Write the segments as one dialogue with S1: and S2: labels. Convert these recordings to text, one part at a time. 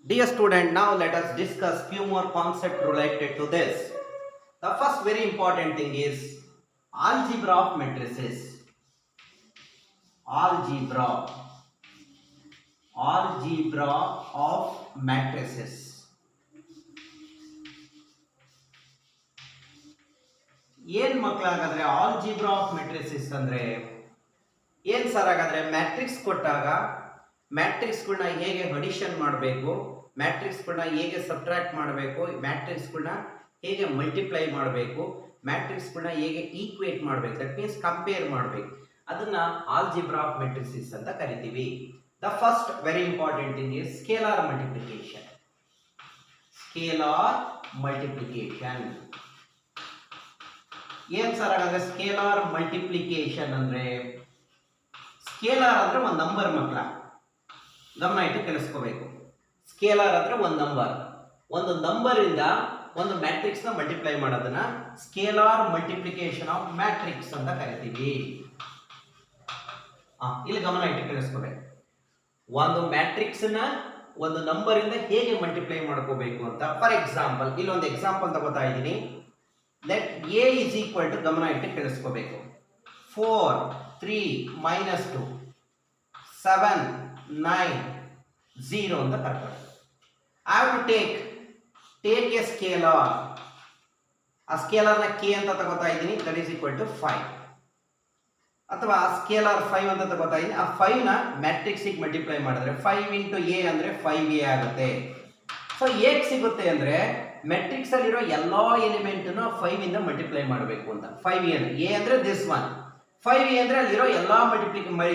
S1: Dear student, now let us discuss few more concepts related to this. The first very important thing is algebra of matrices. Algebra. Algebra of matrices. ಏನ್ ಮಕ್ಕಳಾಗಾದ್ರೆ algebra of ಮೆಟ್ರಿಸಿಸ್ ಅಂದ್ರೆ ಏನ್ sir ಹಾಗಾದ್ರೆ matrix ಕೊಟ್ಟಾಗ ಮ್ಯಾಟ್ರಿಕ್ಸ್ಗಳನ್ನ ಹೇಗೆ addition ಮಾಡಬೇಕು, ಮ್ಯಾಟ್ರಿಕ್ಸ್ಗಳನ್ನ ಹೇಗೆ subtract ಮಾಡಬೇಕು, ಮ್ಯಾಟ್ರಿಕ್ಸ್ಗಳನ್ನ ಹೇಗೆ ಮಲ್ಟಿಪ್ಲೈ ಮಾಡಬೇಕು, ಮ್ಯಾಟ್ರಿಕ್ಸ್ಗಳನ್ನ ಹೇಗೆ ಈಕ್ವೇಟ್ ಮಾಡಬೇಕು, ದಟ್ ಮೀನ್ಸ್ ಕಂಪೇರ್ ಮಾಡಬೇಕು, ಅದನ್ನ ಆಲ್ಜಿಬ್ರಾ ಆಫ್ ಮೆಟ್ರಿಸಿಸ್ ಅಂತ ಕರಿತೀವಿ. The first very important thing is scalar multiplication. Scalar multiplication ಏನ್ ಸರ್ ಹಾಗಾದ್ರೆ ಸ್ಕೇಲಾರ್ ಮಲ್ಟಿಪ್ಲಿಕೇಶನ್ ಅಂದ್ರೆ ಸ್ಕೇಲಾರ್ ಅಂದ್ರೆ ಒಂದು ನಂಬರ್ ಮಕ್ಕಳ ಗಮನ ಇಟ್ಟು ಕೇಳಿಸ್ಕೋಬೇಕು. ಸ್ಕೇಲಾರ್ ಅಂದ್ರೆ ಒಂದು ನಂಬರ್ ಇಂದ ಒಂದು ಮ್ಯಾಟ್ರಿಕ್ಸ್ ನ ಮಲ್ಟಿಪ್ಲೈ ಮಾಡೋದನ್ನ ಸ್ಕೇಲಾರ್ ಮಲ್ಟಿಪ್ಲಿಕೇಶನ್ ಆಫ್ ಮ್ಯಾಟ್ರಿಕ್ಸ್ ಅಂತ ಕರಿತೀವಿ. ಇಲ್ಲಿ ಗಮನ ಇಟ್ಟು ಕೇಳಿಸ್ಕೋಬೇಕು. ಒಂದು ಮ್ಯಾಟ್ರಿಕ್ಸ್ ನ ಒಂದು ನಂಬರ್ ಇಂದ ಹೇಗೆ ಮಲ್ಟಿಪ್ಲೈ ಮಾಡ್ಕೋಬೇಕು ಅಂತ. ಫಾರ್ ಎಕ್ಸಾಂಪಲ್ ಇಲ್ಲೊಂದು ಎಕ್ಸಾಂಪಲ್ ತಗೋತಾ ಇದ್ದೀನಿ. Let A is equal to, ಗಮನ ಇಟ್ಟು ಕೇಳಿಸ್ಕೋಬೇಕು, 4 3 -2 7 9 0 ಅಂತ ಬರ್ತಾರೆ. I have to take a scalar. ಆ ಸ್ಕೇಲಾರ್ನ ಕೆ ಅಂತ ತಗೋತಾ ಇದ್ದೀನಿ, ದಟ್ ಈಸ್ ಈಕ್ವಲ್ ಟು 5. ಅಥವಾ ಸ್ಕೇಲಾರ್ 5 ಅಂತ ತಗೋತಾ ಇದ್ದೀನಿ. ಆ 5 ನ ಮ್ಯಾಟ್ರಿಕ್ಸ್ ಮಲ್ಟಿಪ್ಲೈ ಮಾಡಿದ್ರೆ 5 ಇಂಟು ಎ ಅಂದ್ರೆ 5a ಆಗುತ್ತೆ. ಸೊ ಹೇಗೆ ಸಿಗುತ್ತೆ ಅಂದ್ರೆ ಮೆಟ್ರಿಕ್ಸ್ ಅಲ್ಲಿರೋ ಎಲ್ಲಾ ಎಲಿಮೆಂಟ್ 5 ಇಂದ ಮಲ್ಟಿಪ್ಲೈ ಮಾಡಬೇಕು ಅಂತ. 5a ಎ ಅಂದ್ರೆ ದಿಸ್ ಒನ್, 5a ಅಂದ್ರೆ ಅಲ್ಲಿರೋ ಎಲ್ಲಾ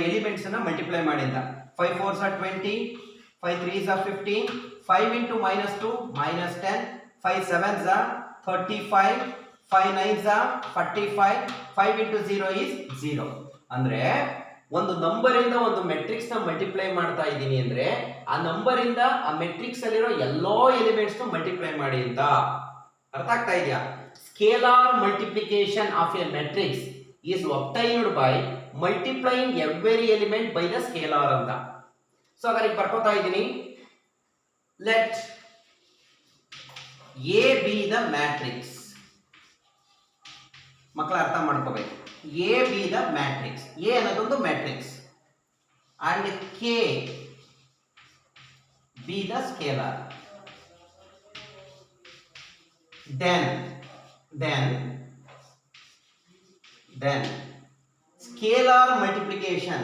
S1: ಎಲಿಮೆಂಟ್ಸ್ ಅನ್ನ ಮಲ್ಟಿಪ್ಲೈ ಮಾಡಿ ಅಂತ. 5 4s are 20, 5 3s are 15, 5 into -2 -10, 5 7s are 35, 5 9s are 45, 5 into 0 is 0. ಅಂದ್ರೆ ಒಂದು ನಂಬರ್ ಇಂದ ಒಂದು ಮೆಟ್ರಿಕ್ಸ್ ನ ಮಲ್ಟಿಪ್ಲೈ ಮಾಡ್ತಾ ಇದ್ದೀನಿ ಅಂದ್ರೆ ಆ ನಂಬರ್ ಇಂದ ಆ ಮೆಟ್ರಿಕ್ಸ್ ಅಲ್ಲಿರೋ ಎಲ್ಲಾ ಎಲಿಮೆಂಟ್ಸ್ ನ ಮಲ್ಟಿಪ್ಲೈ ಮಾಡಿ ಅಂತ. ಅರ್ಥ ಆಗ್ತಾ ಇದೆಯಾ? Scalar multiplication of a matrix is obtained by multiplying every element by the scalar ಅಂತ. ಸೊ ಹಾಗಾದ್ರೆ ಬರ್ಕೋತಾ ಇದ್ದೀನಿ. Let A B the matrix. ಮಕ್ಕಳ ಅರ್ಥ ಮಾಡ್ಕೋಬೇಕು. A B the matrix. A ಅನ್ನೋದೊಂದು matrix and K be the scalar. then scalar multiplication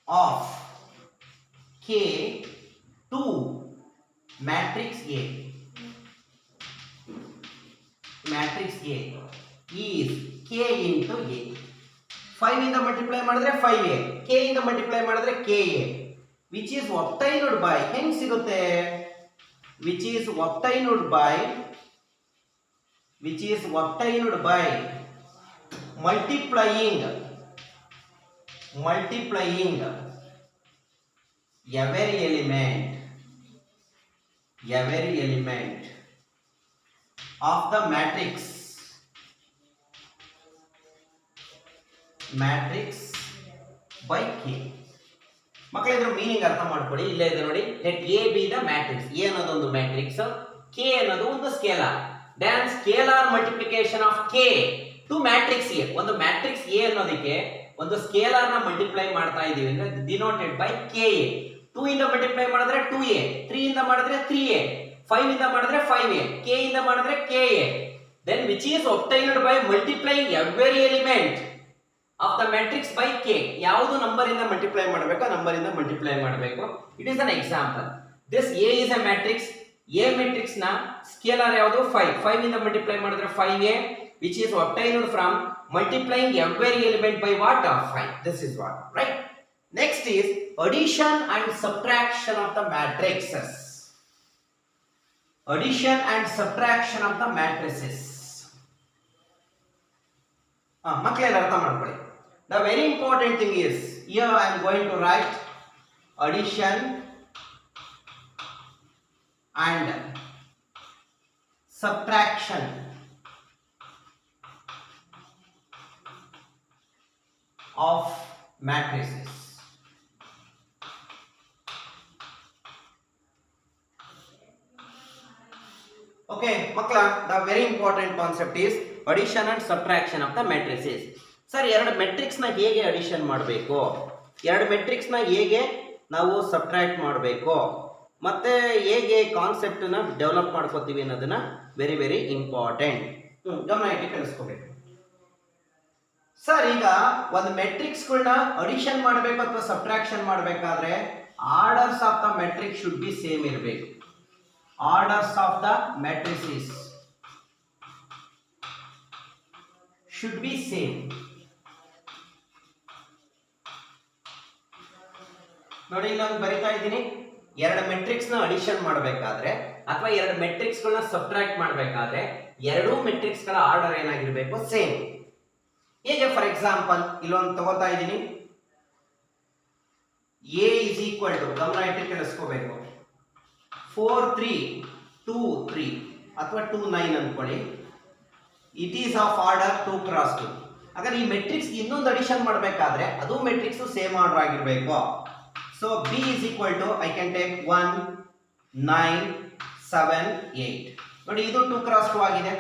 S1: of K to matrix A is K into A. 5 ಇಂದ multiply ಮಾಡಿದ್ರೆ 5a, k ಇಂದ multiply ಮಾಡಿದ್ರೆ ka, which is obtained by, ಹೆಂಗ್ ಸಿಗುತ್ತೆ? which is obtained by multiplying every element of the matrix by k. ಮಕ್ಕಳ ಇದ್ರ meaning ಅರ್ಥ ಮಾಡ್ಕೊಳ್ಳಿ. ಇಲ್ಲೇ ಇದೆ ನೋಡಿ. Let A B the matrix. A ಅನ್ನೋದು ಒಂದು ಮ್ಯಾಟ್ರಿಕ್ಸ್, ಕೆ ಅನ್ನೋದು ಒಂದು scalar. Then scalar multiplication of K to matrix A. ಒಂದು ಮ್ಯಾಟ್ರಿಕ್ಸ್ ಎ ಅನ್ನೋದಕ್ಕೆ ಒಂದು ಸ್ಕೇಲಾರ್ ನ ಮಲ್ಟಿಪ್ಲೈ ಮಾಡ್ತಾ ಇದೀವಿ ಅಂದ್ರೆ ಡಿನೋಟೆಡ್ ಬೈ ಕೆ ಎ. 2 ಇಂದ ಮಲ್ಟಿಪ್ಲೈ ಮಾಡಿದ್ರೆ 2a, 3 ಇಂದ ಮಾಡಿದ್ರೆ 3a, 5 ಇಂದ ಮಾಡಿದ್ರೆ 5a, k ಇಂದ ಮಾಡಿದ್ರೆ ka. then which is obtained by multiplying every element of the matrix by k. ಯಾವುದು ನಂಬರ್ ಇಂದ ಮಲ್ಟಿಪ್ಲೈ ಮಾಡಬೇಕು, ನಂಬರ್ ಇಂದ ಮಲ್ಟಿಪ್ಲೈ ಮಾಡಬೇಕು. It is an example. this a is a matrix. a matrix ನ scalar ಯಾವುದು? 5. 5 ಇಂದ ಮಲ್ಟಿಪ್ಲೈ ಮಾಡಿದ್ರೆ 5a, which is obtained from multiplying every element by what? 5. this is what, right? next is addition and subtraction of the matrices. Addition and subtraction of the matrices. ಮಕ್ಕಳೆಲ್ಲ ಅರ್ಥ ಮಾಡ್ಕೊಳ್ಳಿ. The very important thing is here I am going to write addition and subtraction of matrices. Okay, makla, the very important concept is addition and subtraction of the matrices. Sir, ಎರಡು matrix ನ ಹೇಗೆ addition ಮಾಡಬೇಕು, ಎರಡು matrix ನ ಹೇಗೆ ನಾವು subtract ಮಾಡಬೇಕು, ಮತ್ತೆ ಹೇಗೆ ಕಾನ್ಸೆಪ್ಟ್ ನ ಡೆವಲಪ್ ಮಾಡ್ಕೋತೀವಿ ಅನ್ನೋದನ್ನ ವೆರಿ ವೆರಿ ಇಂಪಾರ್ಟೆಂಟ್. ಗಮನ ಇಟ್ಟು ಕಲಿಸ್ಕೋಬೇಕು. ಸರ್, ಈಗ ಒಂದು ಮೆಟ್ರಿಕ್ಸ್ಗಳನ್ನ ಅಡಿಷನ್ ಮಾಡಬೇಕು ಅಥವಾ ಸಬ್ಟ್ರಾಕ್ಷನ್ ಮಾಡಬೇಕಾದ್ರೆ orders of the matrix should be same ಇರಬೇಕು. Orders of the matrices should be same. ನೋಡಿ, ನಾನು ಬರಿತಾ ಇದ್ದೀನಿ, ಎರಡು ಮೆಟ್ರಿಕ್ಸ್ ನ ಅಡಿಷನ್ ಮಾಡಬೇಕಾದ್ರೆ ಅಥವಾ ಎರಡು ಮೆಟ್ರಿಕ್ಸ್ ಗಳನ್ನ ಸಬ್ಟ್ರಾಕ್ಟ್ ಮಾಡಬೇಕಾದ್ರೆ ಎರಡೂ ಮೆಟ್ರಿಕ್ಸ್ ಗಳ ಆರ್ಡರ್ ಏನಾಗಿರಬೇಕು, ಸೇಮ್. ಹೇಗೆ? ಫಾರ್ ಎಕ್ಸಾಂಪಲ್ ಇಲ್ಲೊಂದು ತಗೋತಾ ಇದ್ದೀನಿ, ಎ ಇಸ್ ಈಕ್ವಲ್ ಟು, ಗಮನ ಇಟ್ಟು ಕೇಳಿಸ್ಕೋಬೇಕು, 4 3 2 3 ಅಥವಾ 2 9 ಅನ್ಕೊಳ್ಳಿ. It is of order 2 x 2. ಹಾಗಾದ್ರೆ ಈ ಮೆಟ್ರಿಕ್ಸ್ ಇನ್ನೊಂದು ಅಡಿಷನ್ ಮಾಡಬೇಕಾದ್ರೆ ಅದು ಮೆಟ್ರಿಕ್ಸ್ ಸೇಮ್ ಆರ್ಡರ್ ಆಗಿರಬೇಕು. So B is equal to, I can take 1 9 7 8. ನೋಡಿ, ಇದು 2 x 2 ಆಗಿದೆ,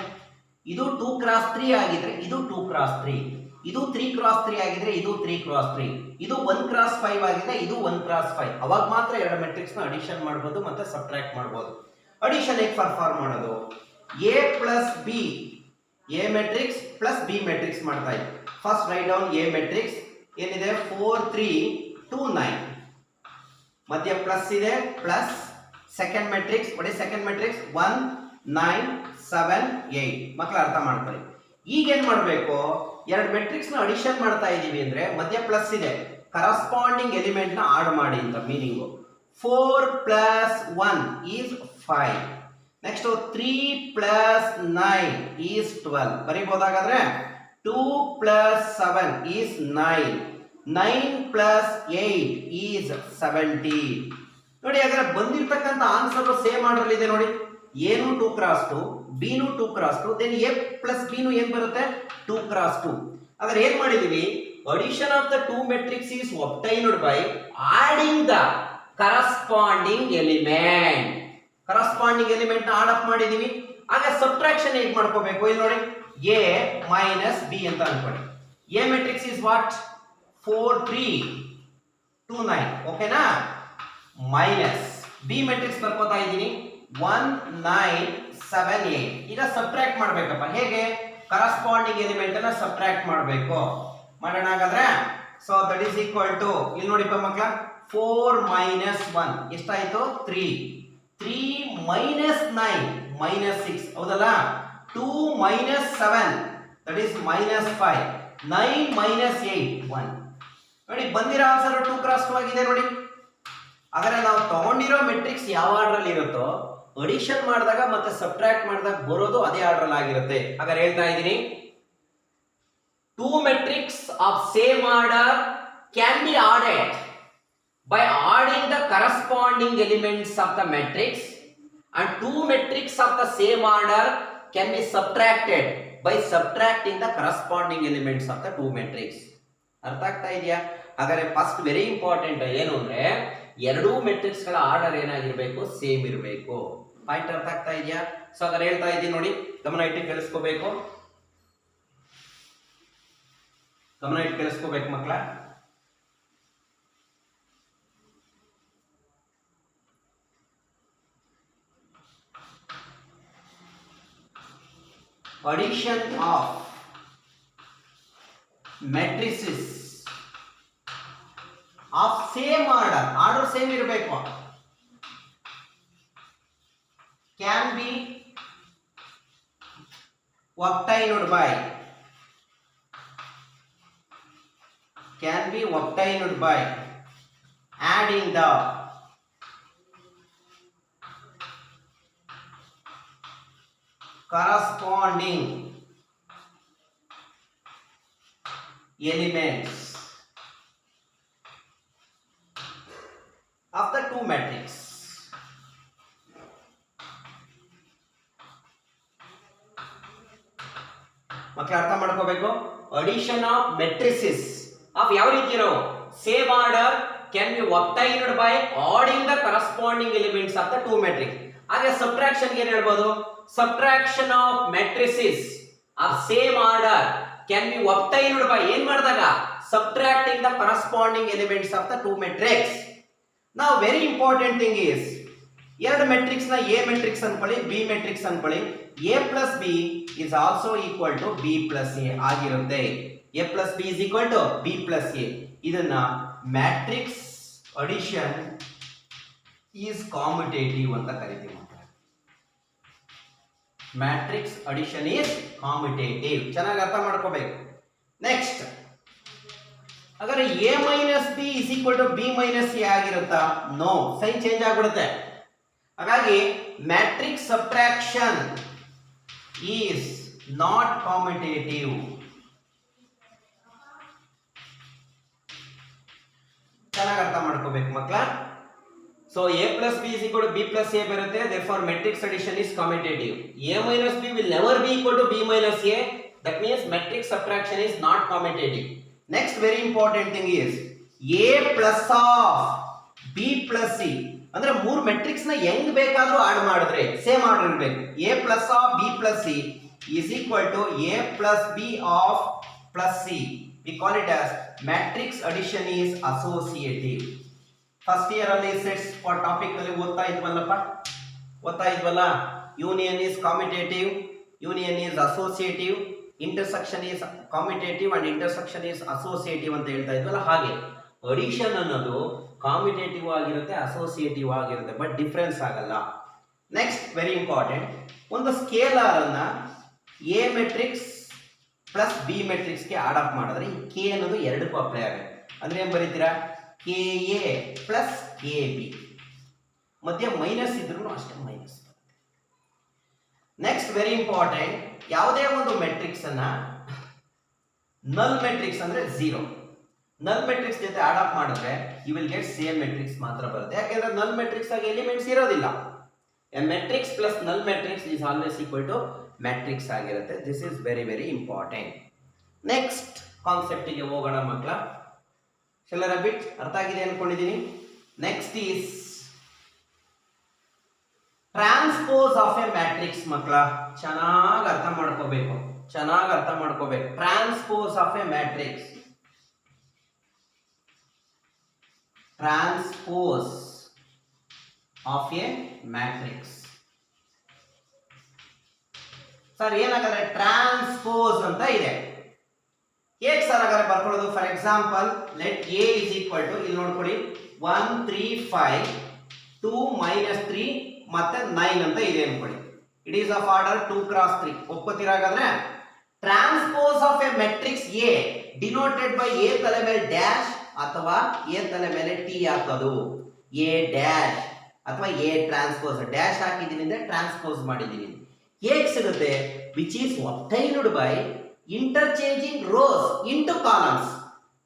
S1: ಇದು 2 x 3 ಆಗಿದ್ರೆ ಇದು 2 x 3, ಇದು 3 x 3 ಆಗಿದ್ರೆ ಇದು 3 x 3, ಇದು 1 x 5 ಆಗಿದೆ, ಇದು 1 x 5. ಅವಾಗ ಮಾತ್ರ ಎರಡು ಮೆಟ್ರಿಕ್ಸ್ ನ ಅಡಿಷನ್ ಮಾಡಬಹುದು ಮತ್ತೆ ಸಬ್ಟ್ರಾಕ್ಟ್ ಮಾಡಬಹುದು. ಅಡಿಷನ್ ಹೇಗೆ ಪರ್ಫಾರ್ಮ್ ಮಾಡೋದು? A plus B, A matrix plus B matrix ಮಾಡ್ತಾ ಇದ್ದೀವಿ. First write down A matrix ಏನಿದೆ, 4 3 2 9, ಮಧ್ಯ ಪ್ಲಸ್ ಇದೆ, ಪ್ಲಸ್ ಸೆಕೆಂಡ್ ಮೆಟ್ರಿಕ್ಸ್, ನೋಡಿ ಸೆಕೆಂಡ್ ಮೆಟ್ರಿಕ್ಸ್ 1 9 7 8. ಮಕ್ಕಳು ಅರ್ಥ ಮಾಡ್ಕೊಳ್ಳಿ. ಈಗ ಏನ್ ಮಾಡಬೇಕು, ಎರಡು ಮೆಟ್ರಿಕ್ಸ್ ನ ಅಡಿಷನ್ ಮಾಡ್ತಾ ಇದೀವಿ ಅಂದ್ರೆ ಮಧ್ಯ ಪ್ಲಸ್ ಇದೆ, ಕರಸ್ಪಾಂಡಿಂಗ್ ಎಲಿಮೆಂಟ್ ನ ಆಡ್ ಮಾಡಿ ಅಂತ meaning. 4 + 1 is 5. Next 3 + 9 is 12. ಬರೀಬಹುದಾಗಾದ್ರೆ 2 + 7 is 9. 9 + 8 is 17. ನೋಡಿ, ಹಾಗಾದ್ರೆ ಬಂದಿರತಕ್ಕಂತ ಆನ್ಸರ್ ಸೇಮ್ ಆರ್ಡರ್ ಇದೆ. ನೋಡಿ, ಏನು 2 x 2, ಬಿನು 2 x 2, ದೆನ್ ಎ ಪ್ಲಸ್ ಬಿನು ಏನ್ ಬರುತ್ತೆ, 2 x 2. ಹಾಗಾದ್ರೆ ಏನ್ ಮಾಡಿದೀವಿ, addition of the two matrix is obtained by adding the corresponding element. Corresponding element ನ ಆಡ್ ಅಪ್ ಮಾಡಿದೀವಿ. ಹಾಗೆ ಸಬ್ಟ್ರಾಕ್ಷನ್ ಹೇಗೆ ಮಾಡ್ಕೋಬೇಕು, ಇಲ್ಲಿ ನೋಡಿ, ಎ ಮೈನಸ್ ಬಿ ಅಂತ ಅನ್ಕೊಳ್ಳಿ. ಎ ಮೆಟ್ರಿಕ್ಸ್ ಇಸ್ ವಾಟ್, 4 3 2 9, ಓಕೆನಾ, ಮೈನಸ್ ಬಿ ಮೆಟ್ರಿಕ್ಸ್ ಬರ್ಕೋತಾ ಇದ್ದೀನಿ 1 9 7 8. ಈಗ ಸಬ್ಟ್ರಾಕ್ಟ್ ಮಾಡ್ಬೇಕಪ್ಪ. ಹೇಗೆ? ಕರಸ್ಪಾಂಡಿಂಗ್ ಎಲಿಮೆಂಟ್ ಅನ್ನ ಸಬ್ಟ್ರಾಕ್ಟ್ ಮಾಡಬೇಕು. ಮಾಡೋಣ ಹಾಗಾದ್ರೆ. So that is equal to, ಇಲ್ಲಿ ನೋಡಿಪ್ಪ ಮಕ್ಕಳ, 4 - 1 ಎಷ್ಟಾಯ್ತು, 3 3 - 9 -6, ಹೌದಲ್ಲ. 2 - 7 ದಟ್ ಈಸ್ -5. 9 - 8 1. ನೋಡಿ, ಬಂದಿರೋ ಆನ್ಸರ್ 2 x 2 ಆಗಿದೆ. ನೋಡಿ, ಹಾಗಾದ್ರೆ ನಾವು ತಗೊಂಡಿರೋ ಮೆಟ್ರಿಕ್ಸ್ ಯಾವ ಆರ್ಡರ್ ಅಲ್ಲಿ ಇರುತ್ತೋ ಅಡಿಷನ್ ಮಾಡಿದಾಗ ಮತ್ತೆ ಸಬ್ಟ್ರಾಕ್ಟ್ ಮಾಡಿದಾಗ ಬರೋದು ಅದೇ ಆರ್ಡರ್ ಅಲ್ಲಿ ಆಗಿರುತ್ತೆ. ಹಾಗಾದ್ರೆ ಹೇಳ್ತಾ ಇದ್ದೀನಿ, two matrix of same order can be added by adding the corresponding elements of the matrix, and two matrices of the same order can be subtracted by subtracting the corresponding elements of the two matrices. ಅರ್ಥ ಆಗ್ತಾ ಇದೆಯಾ? ಹಾಗಾದ್ರೆ first very important ಏನು ಅಂದ್ರೆ ಎರಡೂ matrix ಗಳ order ಏನಾಗಿರ್ಬೇಕು, same ಇರಬೇಕು. ಪಾಯಿಂಟ್ ಅರ್ಥ ಆಗ್ತಾ ಇದೆಯಾ? ಸೊ ಹಾಗಾದ್ರೆ ಹೇಳ್ತಾ ಇದ್ದೀನಿ ನೋಡಿ, ಗಮನ ಇಟ್ಟು ಕೇಳಿಸ್ಕೋಬೇಕು, ಗಮನ ಇಟ್ಟು ಕೇಳಿಸ್ಕೋಬೇಕು ಮಕ್ಕಳ. Addition of matrices of same order, order same ಇರಬೇಕು, can be obtained by adding the corresponding elements of the two matrix. ಮಕ್ಕಳು ಅರ್ಥ ಮಾಡ್ಕೋಬೇಕು. ಅಡಿಷನ್ ಆಫ್ ಮೆಟ್ರಿಸಸ್ ಆಫ್ ಯಾವ ರೀತಿ ಇರೋ same order can be obtained by adding the corresponding elements of the two matrix. ಹಾಗೆ subtraction ಏನು ಹೇಳ್ಬೋದು subtraction of matrices of same order can be obtained by ಏನ್ ಮಾಡಿದಾಗ subtracting the corresponding elements of the two matrix. Now very important thing is ಎರಡು matrix ನ A matrix ಅನ್ಕೊಳ್ಳಿ B matrix ಅನ್ಕೊಳ್ಳಿ A plus B is also equal to B plus A ಆಗಿರುತ್ತೆ. A plus B is equal to B plus A. ಇದನ್ನ matrix addition is commutative ಅಂತ ಕರಿತೀವಿ. Matrix addition is commutative. ಚೆನ್ನಾಗಿ ಅರ್ಥ ಮಾಡ್ಕೋಬೇಕು. Next ಹಾಗಾದ್ರೆ A minus B is equal to B minus A ಆಗಿರುತ್ತಾ? No, sign change ಆಗ್ಬಿಡುತ್ತೆ. ಹಾಗಾಗಿ matrix subtraction is not commutative. ಚೆನ್ನಾಗಿ ಅರ್ಥ ಮಾಡ್ಕೋಬೇಕು ಮಕ್ಕಳ. So A plus B is equal to B plus A ಬರುತ್ತೆ. therefore matrix addition is commutative. A minus B will never be equal to B minus A. that means matrix subtraction is not commutative. next very important thing is A plus of B plus C. ಅಂದ್ರೆ ಮೂರು matrix ನ ಹೆಂಗ್ ಬೇಕಾದ್ರೂ add ಮಾಡಿದ್ರೆ same order ಇರಬೇಕು. A plus of B plus C is equal to A plus B of plus C. we call it as matrix addition is associative. First year ಅಲ್ಲಿ sets for topic ಅಲ್ಲಿ ಓದ್ತಾ ಇದ್ವಲ್ಲ union is commutative, union is associative, intersection is commutative and intersection is associative ಅಂತ ಹೇಳ್ತಾ ಇದ್ವಲ್ಲ. ಹಾಗೆ addition ಅನ್ನೋದು ಕಾಮ್ಯುಟೇಟಿವ್ ಆಗಿರುತ್ತೆ, associative ಆಗಿರುತ್ತೆ, ಬಟ್ ಡಿಫರೆನ್ಸ್ ಆಗಲ್ಲ. ನೆಕ್ಸ್ಟ್ ವೆರಿ ಇಂಪಾರ್ಟೆಂಟ್, ಒಂದು ಸ್ಕೇಲಾರ್ ಅನ್ನ A matrix plus B matrix ಗೆ ಆಡ್ ಅಪ್ ಮಾಡಿದ್ರೆ ಈ ಕೆ ಅನ್ನೋದು ಎರಡಕ್ಕೂ ಅಪ್ಲೈ ಆಗುತ್ತೆ. ಅಂದ್ರೆ ಏನ್ ಬರೀತೀರಾ K A plus K B, ಮಧ್ಯ ಮೈನಸ್ ಇದ್ರೂ ಅಷ್ಟೇ ಮೈನಸ್. ನೆಕ್ಸ್ಟ್ ವೆರಿ ಇಂಪಾರ್ಟೆಂಟ್, ಯಾವುದೇ ಒಂದು ಮೆಟ್ರಿಕ್ಸ್ ಅನ್ನ ನಲ್ ಮೆಟ್ರಿಕ್ಸ್ ಅಂದ್ರೆ ಝೀರೋ, ನಲ್ ಮೆಟ್ರಿಕ್ಸ್ ಜೊತೆ ಆಡ್ ಅಪ್ ಮಾಡಿದ್ರೆ you will get same matrix ಮಾತ್ರ ಬರುತ್ತೆ. ಯಾಕೆಂದ್ರೆ ನಲ್ ಮೆಟ್ರಿಕ್ಸ್ ಆಗಿ ಎಲಿಮೆಂಟ್ಸ್ ಇರೋದಿಲ್ಲ. A matrix plus null matrix is always equal to matrix ಆಗಿರುತ್ತೆ. This is very very important. Next concept ಗೆ ಹೋಗೋಣ ಮಕ್ಕಳ. ಎಲ್ಲರ ಬಿಟ್ ಅರ್ಥ ಆಗಿದೆ ಅನ್ಕೊಂಡಿದ್ದೀನಿ. Next is transpose of a matrix. ಮಕ್ಕಳ ಚೆನ್ನಾಗಿ ಅರ್ಥ ಮಾಡ್ಕೋಬೇಕು, ಚೆನ್ನಾಗಿ ಅರ್ಥ ಮಾಡ್ಕೋಬೇಕು. Transpose of a matrix, transpose of a matrix. Sir ಏನಾಗಲ್ಲ ಟ್ರಾನ್ಸ್ಪೋಸ್ ಅಂತ ಇದೆ. ಹೇಗೆ ಸರ್ ಹಾಗಾದ್ರೆ ಬರ್ಕೊಳ್ಳೋದು? For example let A is equal to, ಇಲ್ಲಿ ನೋಡ್ಕೊಳ್ಳಿ 1 3 5 2 -3 ಮತ್ತೆ 9 ಅಂತ ಇದೆ ಅನ್ಕೊಳ್ಳಿ. It is of order 2 x 3. ಒಪ್ಕೋತೀರಾ ಹಾಗಾದ್ರೆ? Transpose of a matrix A denoted by A ತಲೆ ಮೇಲೆ ಡ್ಯಾಶ್ ಅಥವಾ ಎ ತಲೆ ಮೇಲೆ ಟಿ ಹಾಕೋದು. ಎ ಡ್ಯಾಶ್ ಅಥವಾ ಎ ಟ್ರಾನ್ಸ್ಪೋಸ್. ಡ್ಯಾಶ್ ಹಾಕಿದ್ದೀನಿ ಅಂದ್ರೆ ಟ್ರಾನ್ಸ್ಪೋಸ್ ಮಾಡಿದ್ದೀನಿ. ಹೇಗೆ ಸಿಗುತ್ತೆ? Which is obtained by interchanging rows into columns.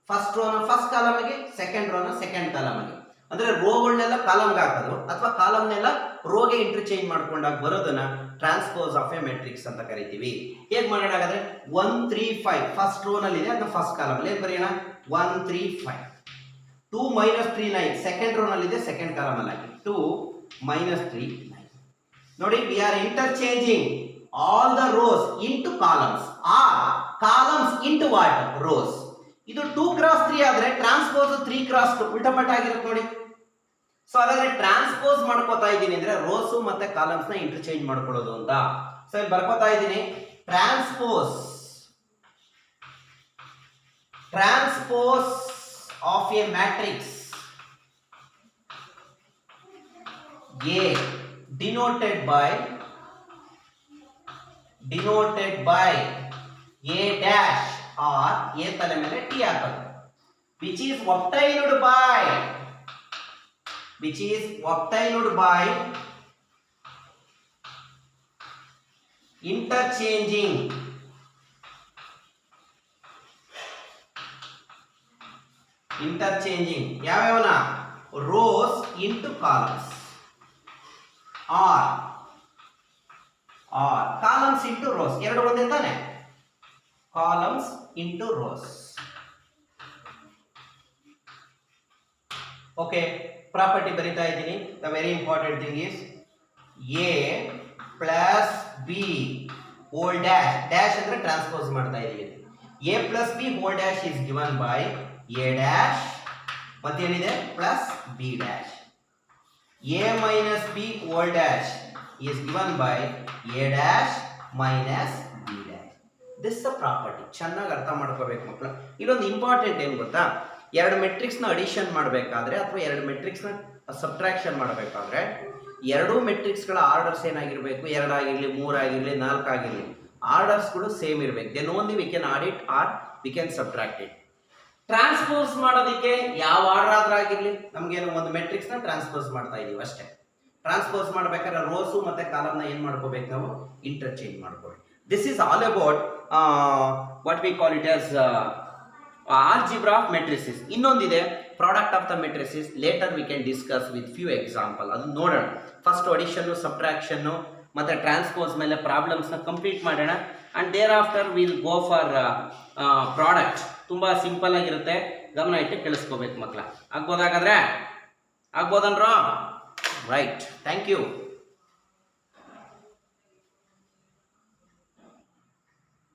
S1: First ರೋನ ಫಸ್ಟ್ ಕಾಲಮ್ಗೆ, ಸೆಕೆಂಡ್ ರೋನ ಸೆಕೆಂಡ್ ಕಾಲಮ್ಗೆ. ಅಂದ್ರೆ ರೋಗಳನ್ನೆಲ್ಲ ಕಾಲಮ್ಗೆ ಹಾಕೋದು ಅಥವಾ ಕಾಲಮ್ನೆಲ್ಲ ರೋಗೆ ಇಂಟರ್ಚೇಂಜ್ ಮಾಡ್ಕೊಂಡಾಗ ಬರೋದನ್ನ ಟ್ರಾನ್ಸ್ಪೋಸ್ ಆಫ್ ಎ ಮೆಟ್ರಿಕ್ಸ್ ಅಂತ ಕರಿತೀವಿ. ಹೇಗೆ ಮಾಡೋಣ ಹಾಗಾದ್ರೆ? 1 3 5 ಫಸ್ಟ್ ರೋ ನಲ್ಲಿ ಇದೆ, ಅದನ್ನ ಫಸ್ಟ್ ಕಾಲಮ್ ಅಲ್ಲಿ ಬರೆಯೋಣ. 1 3 5 2 -3 9 ಸೆಕೆಂಡ್ ರೋ ನಲ್ಲಿ ಇದೆ, ಸೆಕೆಂಡ್ ಕಾಲಮ್ ಅಲ್ಲಿ ಹಾಕಿ 2 -3 9. ನೋಡಿ, we are interchanging all the rows into columns or columns into what? rows. ಇದು 2 x 3 ಆದ್ರೆ ಟ್ರಾನ್ಸ್ಪೋಸ್ 3 x 2 ಉಲ್ಟಾ ಪಲ್ಟಾ ಆಗಿರುತ್ತೆ ನೋಡಿ. ಸೊ ಹಾಗಾದ್ರೆ ಟ್ರಾನ್ಸ್ಪೋಸ್ ಮಾಡ್ಕೋತಾ ಇದ್ದೀನಿ ಅಂದ್ರೆ ರೋಸ್ ಮತ್ತೆ ಕಾಲಮ್ಸ್ ನ ಇಂಟರ್ಚೇಂಜ್ ಮಾಡ್ಕೊಳ್ಳೋದು ಅಂತ. ಸೊ ಇಲ್ಲಿ ಬರ್ಕೋತಾ ಇದ್ದೀನಿ transpose of a matrix A denoted by A dash or A ತಲೆ ಮೇಲೆ T ಹಾಕೋದು. which is obtained by interchanging ಯಾವ್ಯಾವನ rows into columns or columns into rows. ಎರಡು ಒಂದೇ ತಾನೆ? columns into rows. Okay, property ಬರಿತಾ ಇದ್ದೀನಿ. The very important thing is A plus B whole dash, dash ಅಂದ್ರೆ transpose ಮಾಡ್ತಾ ಇದ್ದೀವಿ. A plus B whole dash is given by A dash ಮತ್ತೇನಿದೆ plus B dash. A minus B whole dash is given by A dash minus B dash. This the property. ಚೆನ್ನಾಗಿ ಅರ್ಥ ಮಾಡ್ಕೋಬೇಕು ಮಕ್ಕಳು. ಇಲ್ಲೊಂದು important ಏನು ಗೊತ್ತಾ, ಎರಡು ಮೆಟ್ರಿಕ್ಸ್ನ ಅಡಿಷನ್ ಮಾಡಬೇಕಾದ್ರೆ ಅಥವಾ ಎರಡು ಮೆಟ್ರಿಕ್ಸ್ನ ಸಬ್ಟ್ರಾಕ್ಷನ್ ಮಾಡಬೇಕಾದ್ರೆ ಎರಡೂ ಮೆಟ್ರಿಕ್ಸ್ಗಳ ಆರ್ಡರ್ಸ್ ಏನಾಗಿರಬೇಕು, 2 ಆಗಿರಲಿ, 3 ಆಗಿರಲಿ, 4 ಆಗಿರಲಿ, ಆರ್ಡರ್ಸ್ಗಳು ಸೇಮ್ ಇರಬೇಕು. Then only we can add it or we can subtract it. Transpose ಮಾಡೋದಕ್ಕೆ ಯಾವ ಆರ್ಡರ್ ಆದ್ರೂ ಆಗಿರಲಿ, ನಮಗೇನು ಒಂದು ಮೆಟ್ರಿಕ್ಸ್ನ ಟ್ರಾನ್ಸ್ಪೋಸ್ ಮಾಡ್ತಾ ಇದೀವಿ ಅಷ್ಟೇ. ಟ್ರಾನ್ಸ್ಪೋಸ್ ಮಾಡ್ಬೇಕಾದ್ರೆ ರೋಸು ಮತ್ತೆ ಕಾಲಮ್ನ ಏನು ಮಾಡ್ಕೋಬೇಕು ನಾವು, ಇಂಟರ್ಚೇಂಜ್ ಮಾಡ್ಕೋಬೇಕು. This is all about what we call it as algebra of matrices. ಇನ್ನೊಂದಿದೆ product of the matrices. Later we can discuss with few example. ಅದು ನೋಡೋಣ. ಫಸ್ಟ್ ಅಡಿಷನ್ನು, ಸಬ್ಟ್ರಾಕ್ಷನ್ನು ಮತ್ತು ಟ್ರಾನ್ಸ್ಪೋಸ್ ಮೇಲೆ ಪ್ರಾಬ್ಲಮ್ಸ್ನ ಕಂಪ್ಲೀಟ್ ಮಾಡೋಣ. And thereafter will go for product. ತುಂಬ simple ಆಗಿರುತ್ತೆ, ಗಮನ ಇಟ್ಟು ಕೇಳಿಸ್ಕೋಬೇಕು ಮಕ್ಕಳ. ಆಗ್ಬೋದಾಗಾದ್ರೆ ಆಗ್ಬೋದನ್ರೋ? Right, thank you.